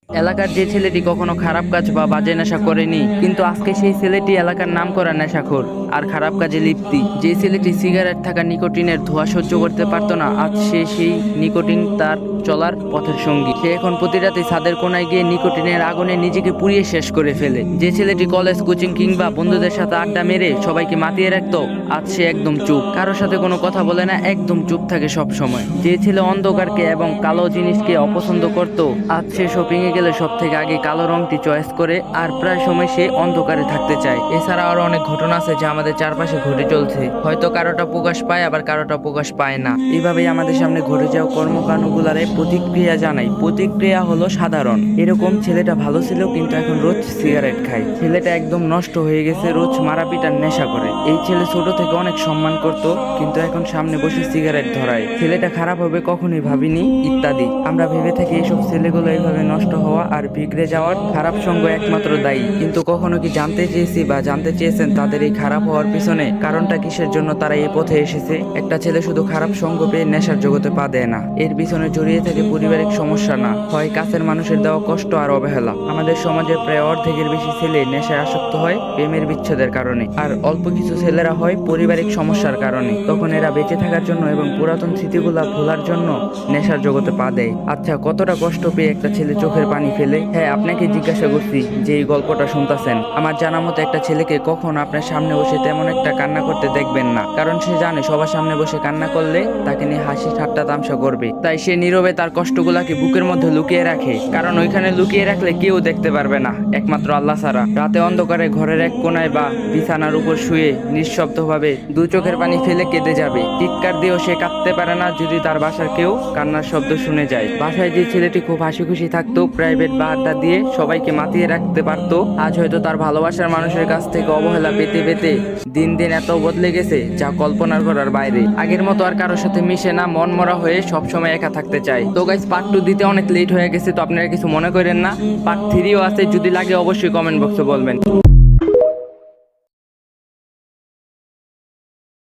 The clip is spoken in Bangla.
এলাকার যে ছেলেটি কখনো খারাপ কাজ বা বাজে নেশা করেনি, কিন্তু আজকে সেই ছেলেটি এলাকার নাম করা নেশাখোর আর খারাপ কাজে লিপ্তি। যে ছেলেটি সিগারেট থাকা নিকোটিনের ধোঁয়া সহ্য করতে পারতো না, আজ সে সেই নিকোটিন তার চলার পথের সঙ্গী। সে এখন প্রতি রাতে ছাদের কোনায় গিয়ে নিকোটিনের আগুনে নিজেকে পুড়িয়ে শেষ করে ফেলে। যে ছেলেটি কলেজ, কোচিং কিংবা বন্ধুদের সাথে আড্ডা মেরে সবাইকে মাতিয়ে রাখতো, আজ সে একদম চুপ। কারোর সাথে কোনো কথা বলে না, একদম চুপ থাকে সব সময়। যে ছেলে অন্ধকারকে এবং কালো জিনিসকে অপছন্দ করত, আজ সে শপিং এ গেলে সব থেকে আগে কালো রংটি চয়েস করে আর প্রায় সময় সে অন্ধকারে থাকতে চায়। এছাড়া আরো অনেক ঘটনা আছে যা আমাদের চারপাশে ঘটে চলছে, হয়তো কারোটা প্রকাশ পায় আবার কারোটা প্রকাশ পায় না। এইভাবেই আমাদের সামনে ঘটে যাওয়া কর্মকাণ্ডগুলারে প্রতিক্রিয়া জানাই। প্রতিক্রিয়া হলো সাধারণ, এরকম ছেলেটা ভালো ছিল কিন্তু এখন রোজ সিগারেট খায়। ছেলেটা একদম নষ্ট হয়ে গেছে, রোজ মারাপিটার নেশা করে। এই ছেলে ছোট থেকে অনেক সম্মান করত, কিন্তু এখন সামনে বসে সিগারেট ধরায়। ছেলেটা খারাপ হবে কখনোই ভাবিনি, ইত্যাদি। আমরা ভেবে থাকি এসব ছেলেগুলো এইভাবে নষ্ট হওয়া আর বিগড়ে যাওয়ার খারাপ সঙ্গ একমাত্র দায়ী, কিন্তু কখনো কি জানতে চেয়েছি বা জানতে চেয়েছেন তাদের এই খারাপ হওয়ার পিছনে কারণটা কিসের জন্য তারা এই পথে এসেছে? একটা ছেলে শুধু খারাপ সঙ্গ পেয়ে নেশার জগতে পা দেয় না, এর পিছনে জড়িয়ে থাকে পারিবারিক সমস্যা, না হয় কাছের মানুষের দেওয়া কষ্ট আর অবহেলা। আমাদের সমাজের প্রায় অর্ধেকের বেশি ছেলে নেশায় আসক্ত হয় প্রেমের বিচ্ছেদের কারণে, আর অল্প কিছু ছেলেরা হয় পারিবারিক সমস্যার কারণে। তখন এরা বেঁচে থাকার জন্য এবং পুরাতন স্মৃতিগুলা ভোলার জন্য নেশার জগতে পা দেয়। আচ্ছা, কতটা কষ্ট পেয়ে একটা ছেলে চোখের পানি ফেলে? হ্যাঁ, আপনাকে জিজ্ঞাসা করছি যে এই গল্পটা শুনতেছেন। আমার জানা মতো একটা ছেলেকে কখন আপনার সামনে বসে তেমন একটা কান্না করতে দেখবেন না, কারণ সে জানে সবার সামনে বসে কান্না করলে তাকে নিয়ে হাসি ঠাট্টা তামসা করবে। তাই সে নীরবে তার কষ্টগুলাকে বুকের মধ্যে লুকিয়ে রাখে, কারণ ওইখানে লুকিয়ে রাখলে কেউ দেখতে পারবে না, একমাত্র আল্লাহ ছাড়া। রাতে অন্ধকারে ঘরের এক কোনায় বা বিছানার উপর শুয়ে নিঃশব্দভাবে দু চোখের পানি ফেলে কেঁদে যাবে। চিৎকার দিয়েও সে কাঁদতে পারে না যদি তার বাসার কেউ কান্নার শব্দ শুনে যায়। বাসায় যে ছেলেটি খুব হাসি খুশি থাকতো, প্রাইভেট বা আড্ডা দিয়ে সবাইকে মাতিয়ে রাখতে পারতো, আজ হয়তো তার ভালোবাসার মানুষের কাছ থেকে অবহেলা পেতে পেতে দিন দিন এত বদলে গেছে যা কল্পনার করার বাইরে। আগের মতো আর কারোর সাথে মিশে না, মন মরা হয়ে সবসময় একা থাকতে চায়। তো গাইস, পার্ট 2 দিতে অনেক লেট হয়ে গেছে, তো আপনারা কিছু মনে করেন না। পার্ট 3ও আছে, যদি লাগে অবশ্যই কমেন্ট বক্সে বলবেন।